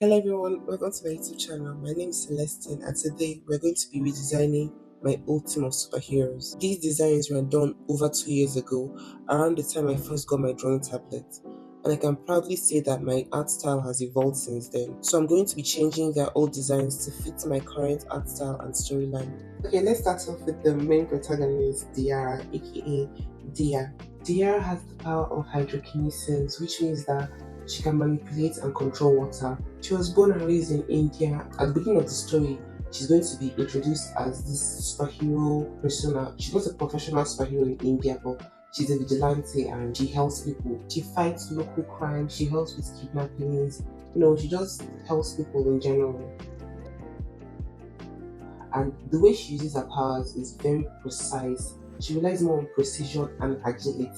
Hello everyone, welcome to my YouTube channel. My name is Celestine and today we're going to be redesigning my old team of superheroes. These designs were done over 2 years ago, around the time I first got my drawing tablet. And I can proudly say that my art style has evolved since then. So I'm going to be changing their old designs to fit my current art style and storyline. Okay, let's start off with the main protagonist, Diara, aka Dia. Diara has the power of hydrokinesis, which means that she can manipulate and control water. She was born and raised in India. At the beginning of the story, she's going to be introduced as this superhero persona. She's not a professional superhero in India, but she's a vigilante and she helps people. She fights local crime, she helps with kidnappings, she just helps people in general. And the way she uses her powers is very precise. She relies more on precision and agility.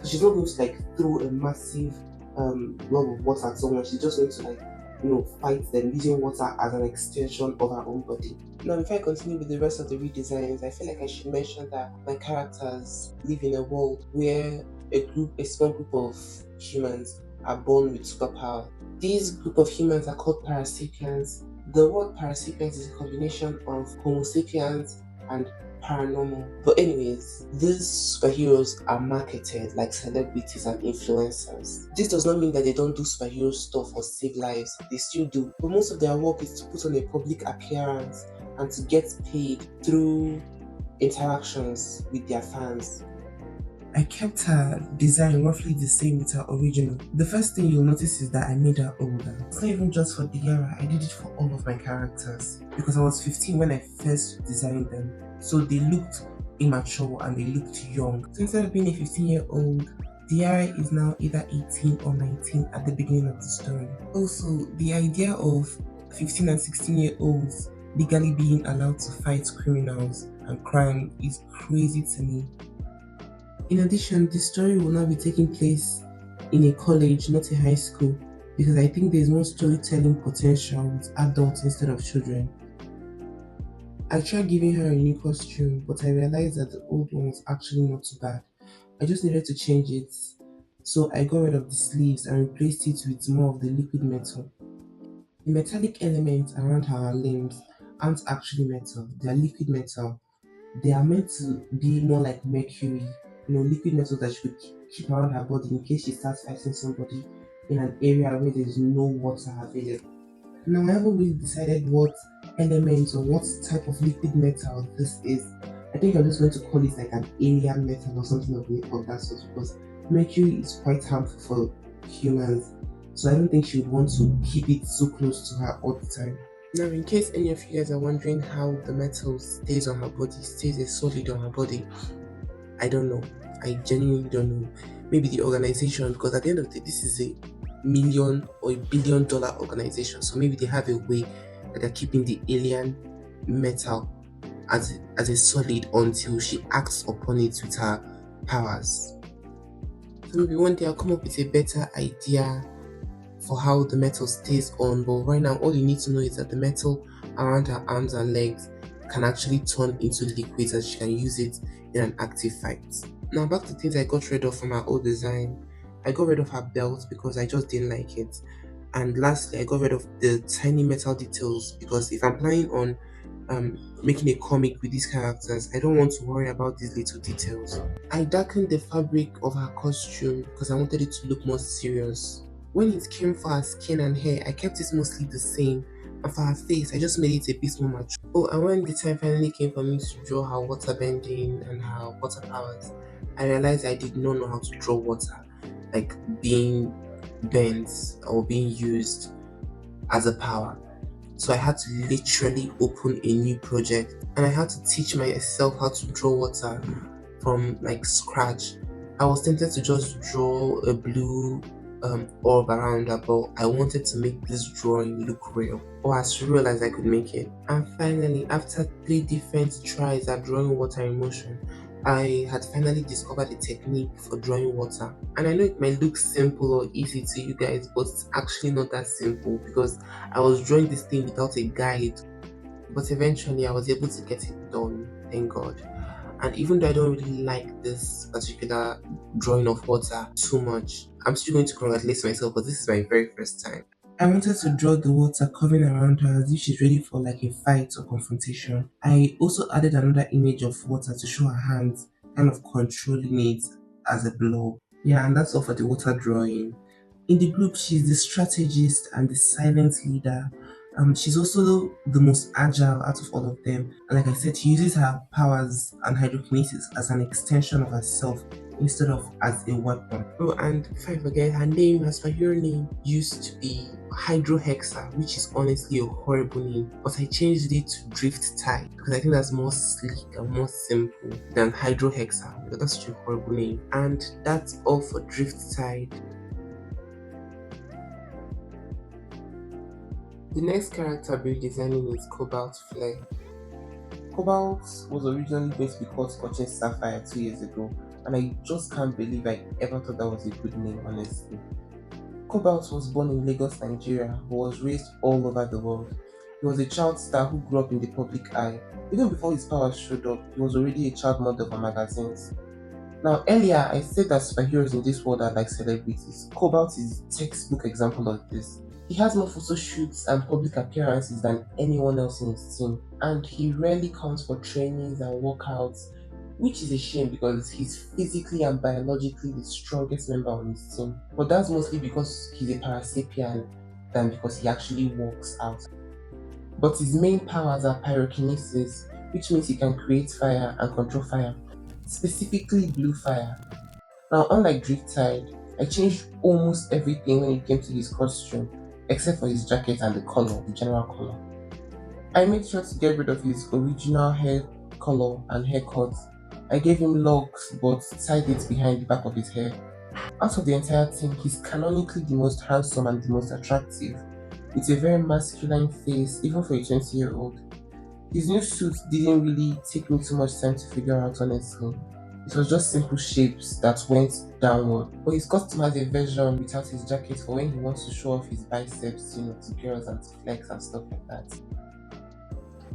So she's not going to throw a massive blob of water at someone. She's just going to fight them using water as an extension of her own body. Now, before I continue with the rest of the redesigns, I feel like I should mention that my characters live in a world where a small group of humans are born with superpower. These group of humans are called Parasapiens. The word Parasapiens is a combination of Homo sapiens and paranormal. But anyways, these superheroes are marketed like celebrities and influencers. This does not mean that they don't do superhero stuff or save lives. They still do. But most of their work is to put on a public appearance and to get paid through interactions with their fans. I kept her design roughly the same with her original. The first thing you'll notice is that I made her older. It's not even just for Diara, I did it for all of my characters. Because I was 15 when I first designed them. So they looked immature and they looked young. So instead of being a 15-year-old, Diara is now either 18 or 19 at the beginning of the story. Also, the idea of 15 and 16-year-olds legally being allowed to fight criminals and crime is crazy to me. In addition, the story will now be taking place in a college, not a high school, because I think there's more storytelling potential with adults instead of children. I tried giving her a new costume, but I realized that the old one was actually not too bad. I just needed to change it, so I got rid of the sleeves and replaced it with more of the liquid metal. The metallic elements around her limbs aren't actually metal, they are liquid metal. They are meant to be more like mercury, liquid metal that she could keep around her body in case she starts fighting somebody in an area where there's no water available. Now, I haven't really decided what element or what type of liquid metal this is. I think I'm just going to call it like an alien metal or something of that sort, because mercury is quite harmful for humans. So I don't think she would want to keep it so close to her all the time. Now, in case any of you guys are wondering how the metal stays on her body, stays a solid on her body, I don't know. I genuinely don't know. Maybe the organization, because at the end of the day, this is a million or $1 billion organization. So maybe they have a way that they're keeping the alien metal as a solid until she acts upon it with her powers. So maybe one day I'll come up with a better idea for how the metal stays on, but right now all you need to know is that the metal around her arms and legs can actually turn into liquids and she can use it in an active fight. Now back to things I got rid of from her old design. I got rid of her belt because I just didn't like it. And lastly, I got rid of the tiny metal details because if I'm planning on making a comic with these characters, I don't want to worry about these little details. I darkened the fabric of her costume because I wanted it to look more serious. When it came for her skin and hair, I kept it mostly the same, and for her face, I just made it a bit more mature. Oh, and when the time finally came for me to draw her water bending and her water powers, I realized I did not know how to draw water, like being bent or being used as a power. So I had to literally open a new project and I had to teach myself how to draw water from scratch. I was tempted to just draw a blue orb around her, but I wanted to make this drawing look real, or as real as I could make it. And finally, after 3 different tries at drawing water in motion, I had finally discovered a technique for drawing water. And I know it might look simple or easy to you guys, but it's actually not that simple because I was drawing this thing without a guide. But eventually I was able to get it done, thank God. And even though I don't really like this particular drawing of water too much, I'm still going to congratulate myself because this is my very first time. I wanted to draw the water covering around her as if she's ready for like a fight or confrontation. I also added another image of water to show her hands kind of controlling it as a blob. Yeah, and that's all for the water drawing. In the group, she's the strategist and the silent leader. She's also the most agile out of all of them. And like I said, she uses her powers and hydrokinesis as an extension of herself instead of as a weapon. Oh, and if I forget, her name, her superhero name, used to be Hydrohexa, which is honestly a horrible name. But I changed it to Drift Tide because I think that's more sleek and more simple than Hydrohexa because that's such a horrible name. And that's all for Drift Tide. The next character we're designing is Cobalt Flare. Cobalt was originally going to be called Scorching Sapphire 2 years ago, and I just can't believe I ever thought that was a good name, honestly. Cobalt was born in Lagos, Nigeria, but was raised all over the world. He was a child star who grew up in the public eye. Even before his powers showed up, he was already a child model for magazines. Now, earlier I said that superheroes in this world are like celebrities. Cobalt is a textbook example of this. He has more photo shoots and public appearances than anyone else in his team, and he rarely comes for trainings and workouts, which is a shame because he's physically and biologically the strongest member on his team. But that's mostly because he's a Parasapien than because he actually works out. But his main powers are pyrokinesis, which means he can create fire and control fire, specifically blue fire. Now, unlike Driftide, I changed almost everything when it came to his costume, except for his jacket and the color, the general color. I made sure to get rid of his original hair color and haircut. I gave him locks but tied it behind the back of his hair. Out of the entire team, he's canonically the most handsome and the most attractive, with a very masculine face, even for a 20-year-old. His new suit didn't really take me too much time to figure out, honestly. It was just simple shapes that went downward. But his costume has a version without his jacket for when he wants to show off his biceps, to girls and to flex and stuff like that.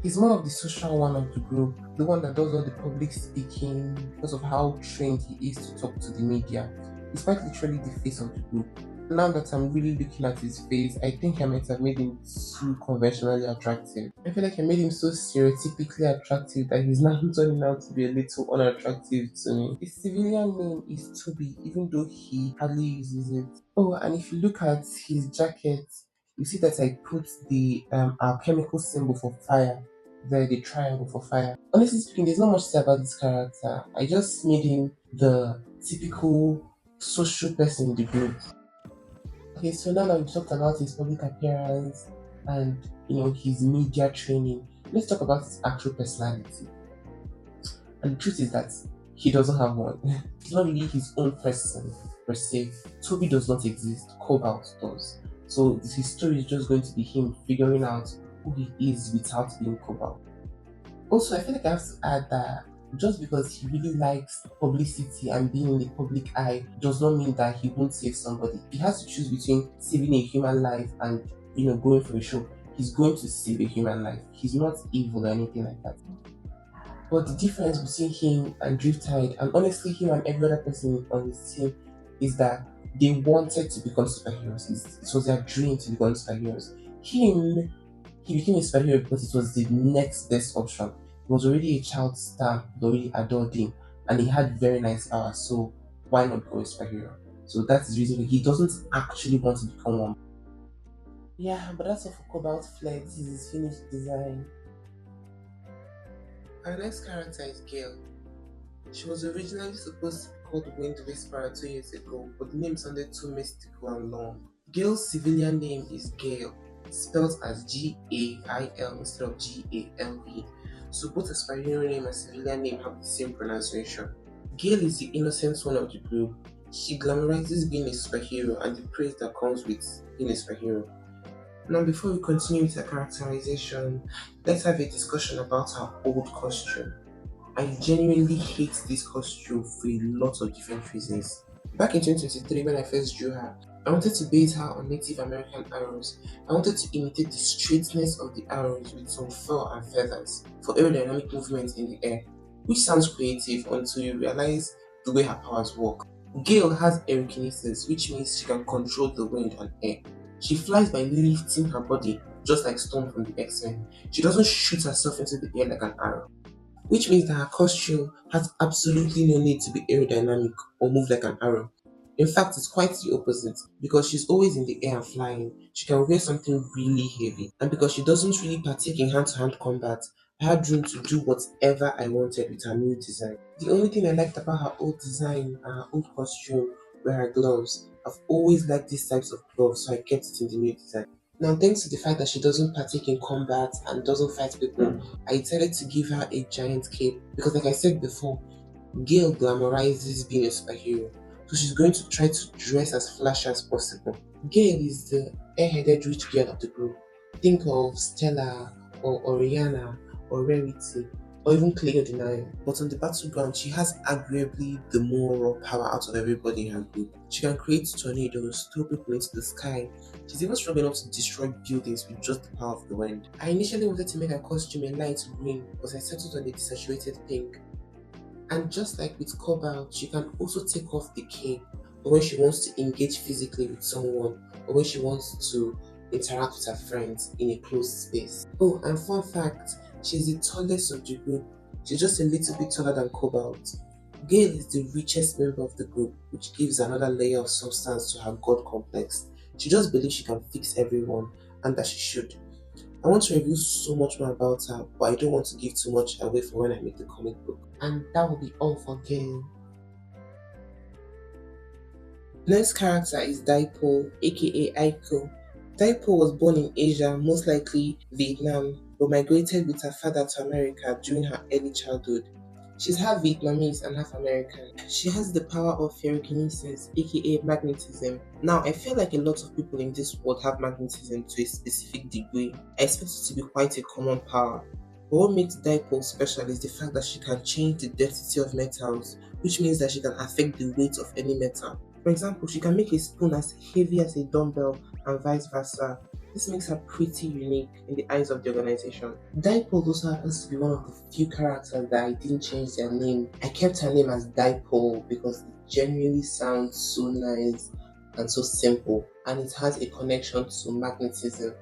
He's more of the social one of the group, the one that does all the public speaking because of how trained he is to talk to the media. He's quite literally the face of the group. Now that I'm really looking at his face, I think I might have made him too conventionally attractive. I feel like I made him so stereotypically attractive that he's now turning out to be a little unattractive to me. His civilian name is Toby, even though he hardly uses it. Oh, and if you look at his jacket, you see that I put the alchemical symbol for fire there, the triangle for fire. Honestly speaking, there's not much to say about this character. I just made him the typical social person in the group. Okay, so now that we've talked about his public appearance and his media training, let's talk about his actual personality. And the truth is that he doesn't have one. He's not really his own person per se. Toby does not exist. Cobalt does. So his story is just going to be him figuring out who he is without being Cobalt. Also, I feel like I have to add that just because he really likes publicity and being in the public eye does not mean that he won't save somebody. He has to choose between saving a human life and going for a show. He's going to save a human life. He's not evil or anything like that. But the difference between him and Driftide, and honestly him and every other person on his team, is that they wanted to become superheroes. It was their dream to become superheroes. He became a superhero because it was the next best option. He was already a child star, he already adored him, and he had very nice powers, so why not become a superhero? So that's the reason he doesn't actually want to become one. Yeah, but that's all for Cobalt Flare. This is his finished design. Our next character is Gale. She was originally supposed to be called Wind Whisperer 2 years ago, but the name sounded too mystical and long. Gale's civilian name is Gale, spelled as Gail instead of Galv. So both a superhero name and civilian name have the same pronunciation. Gale is the innocent one of the group. She glamorizes being a superhero and the praise that comes with being a superhero. Now, before we continue with her characterization, let's have a discussion about her old costume. I genuinely hate this costume for a lot of different reasons. Back in 2023, when I first drew her, I wanted to base her on Native American arrows. I wanted to imitate the straightness of the arrows with some fur and feathers for aerodynamic movement in the air, which sounds creative until you realize the way her powers work. Gale has aerokinesis, which means she can control the wind and air. She flies by lifting her body, just like Storm from the X-Men. She doesn't shoot herself into the air like an arrow, which means that her costume has absolutely no need to be aerodynamic or move like an arrow. In fact, it's quite the opposite because she's always in the air and flying. She can wear something really heavy, and because she doesn't really partake in hand to hand combat, I had room to do whatever I wanted with her new design. The only thing I liked about her old design and her old costume were her gloves. I've always liked these types of gloves, so I kept it in the new design. Now, thanks to the fact that she doesn't partake in combat and doesn't fight people, I decided to give her a giant cape because, like I said before, Gail glamorizes being a superhero. So she's going to try to dress as flashy as possible. Gail is the airheaded rich girl of the group. Think of Stella or Oriana or Rarity or even Cleo Denial. But on the battleground, she has arguably the more raw power out of everybody in her group. She can create tornadoes, throw people into the sky. She's even strong enough to destroy buildings with just the power of the wind. I initially wanted to make her costume a light green, but I settled on a desaturated pink. And just like with Cobalt, she can also take off the cape when she wants to engage physically with someone or when she wants to interact with her friends in a closed space. Oh, and fun fact, she's the tallest of the group. She's just a little bit taller than Cobalt. Gail is the richest member of the group, which gives another layer of substance to her god complex. She just believes she can fix everyone and that she should. I want to review so much more about her, but I don't want to give too much away for when I make the comic book. And that will be all for Gail. Next character is Dipole, aka Aiko. Dipole was born in Asia, most likely Vietnam, but migrated with her father to America during her early childhood. She's half Vietnamese and half American. She has the power of ferrokinesis, aka magnetism. Now, I feel like a lot of people in this world have magnetism to a specific degree. I expect it to be quite a common power. But what makes Dipole special is the fact that she can change the density of metals, which means that she can affect the weight of any metal. For example, she can make a spoon as heavy as a dumbbell and vice versa. This makes her pretty unique in the eyes of the organization. Dipole also happens to be one of the few characters that I didn't change their name. I kept her name as Dipole because it genuinely sounds so nice and so simple, and it has a connection to magnetism.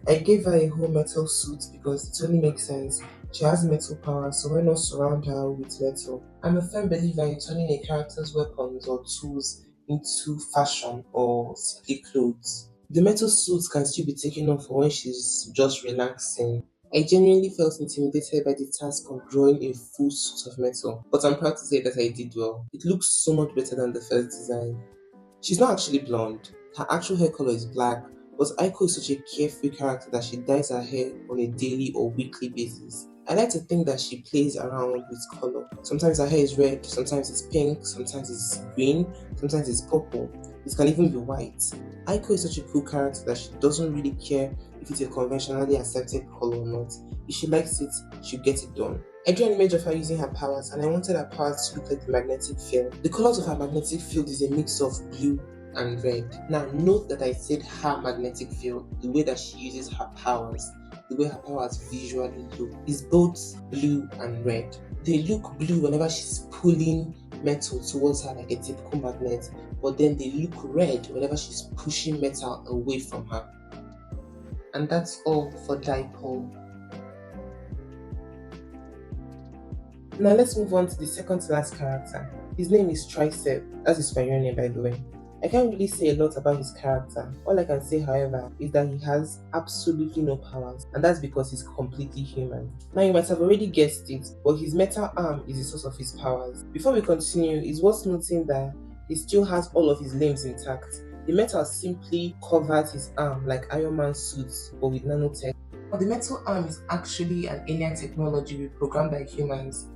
I gave her a whole metal suit because it only makes sense. She has metal power, so why not surround her with metal? I'm a firm believer in turning a character's weapons or tools into fashion or simply clothes. The metal suit can still be taken off for when she's just relaxing. I genuinely felt intimidated by the task of drawing a full suit of metal, but I'm proud to say that I did well. It looks so much better than the first design. She's not actually blonde. Her actual hair color is black, but Aiko is such a carefree character that she dyes her hair on a daily or weekly basis. I like to think that she plays around with color. Sometimes her hair is red, sometimes it's pink, sometimes it's green, sometimes it's purple. It can even be white. Aiko is such a cool character that she doesn't really care if it's a conventionally accepted color or not. If she likes it, she'll get it done. I drew an image of her using her powers, and I wanted her powers to look like the magnetic field. The colors of her magnetic field is a mix of blue and red. Now, note that I said her magnetic field, the way that she uses her powers, the way her powers visually look, is both blue and red. They look blue whenever she's pulling metal towards her like a typical magnet, but then they look red whenever she's pushing metal away from her. And that's all for Dipole. Now let's move on to the second to last character. His name is Tricep. That's his fire name, by the way. I can't really say a lot about his character. All I can say, however, is that he has absolutely no powers, and that's because he's completely human. Now, you might have already guessed it, but his metal arm is the source of his powers. Before we continue, it's worth noting that he still has all of his limbs intact. The metal simply covered his arm like Iron Man's suits, but with nanotech. But the metal arm is actually an alien technology reprogrammed by humans.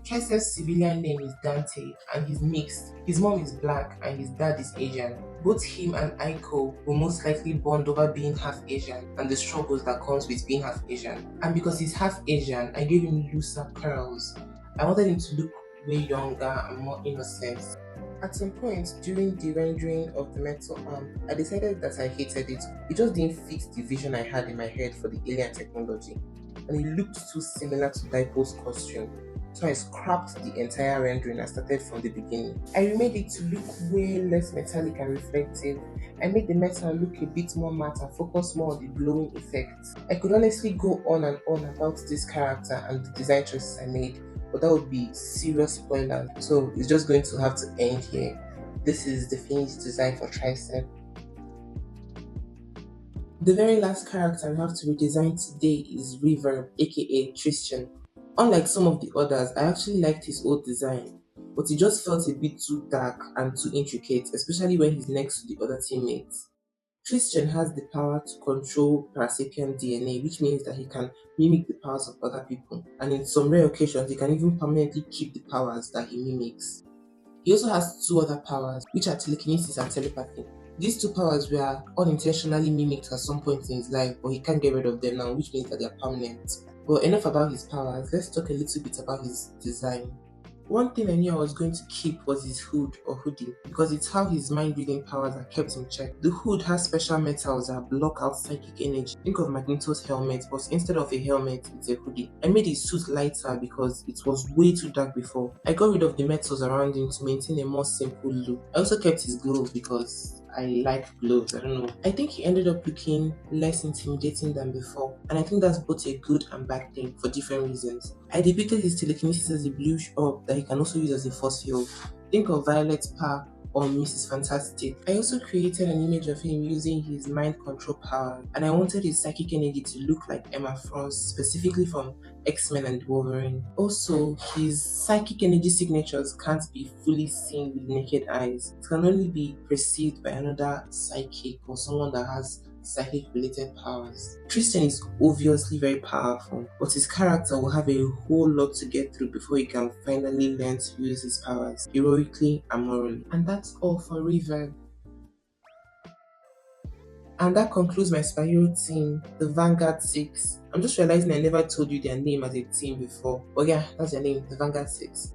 Tricep's civilian name is Dante and he's mixed. His mom is black and his dad is Asian. Both him and Aiko will most likely bond over being half Asian and the struggles that comes with being half Asian. And because he's half Asian, I gave him looser curls. I wanted him to look way younger and more innocent. At some point during the rendering of the metal arm, I decided that I hated it. It just didn't fit the vision I had in my head for the alien technology, and it looked too similar to Dipole's costume. So I scrapped the entire rendering and started from the beginning. I remade it to look way less metallic and reflective. I made the metal look a bit more matte and focus more on the glowing effect. I could honestly go on and on about this character and the design choices I made, but that would be serious spoilers. So it's just going to have to end here. This is the finished design for Tricep. The very last character we have to redesign today is Reverb, aka Tristan. Unlike some of the others, I actually liked his old design, but it just felt a bit too dark and too intricate, especially when he's next to the other teammates. Tristan has the power to control Parasapien DNA, which means that he can mimic the powers of other people, and in some rare occasions, he can even permanently keep the powers that he mimics. He also has two other powers, which are telekinesis and telepathy. These two powers were unintentionally mimicked at some point in his life, but he can't get rid of them now, which means that they are permanent. But enough about his powers, let's talk a little bit about his design. One thing I knew I was going to keep was his hood or hoodie because it's how his mind reading powers are kept in check. The hood has special metals that block out psychic energy. Think of Magneto's helmet, but instead of a helmet, it's a hoodie. I made his suit lighter because it was way too dark before. I got rid of the metals around him to maintain a more simple look. I also kept his gloves because I like gloves, I don't know. I think he ended up looking less intimidating than before, and I think that's both a good and bad thing for different reasons. I depicted his telekinesis as a blue orb that he can also use as a force field. Think of Violet Park or Mrs. Fantastic. I also created an image of him using his mind control power, and I wanted his psychic energy to look like Emma Frost, specifically from X-Men and Wolverine. Also, his psychic energy signatures can't be fully seen with naked eyes. It can only be perceived by another psychic or someone that has psychic related powers. Tristan is obviously very powerful, but his character will have a whole lot to get through before he can finally learn to use his powers heroically and morally. And that's all for Reverb. And that concludes my superhero team, the Vanguard 6. I'm just realizing I never told you their name as a team before. But yeah, that's their name, the Vanguard 6.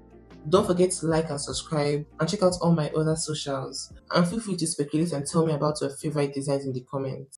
Don't forget to like and subscribe and check out all my other socials. And feel free to speculate and tell me about your favorite designs in the comments.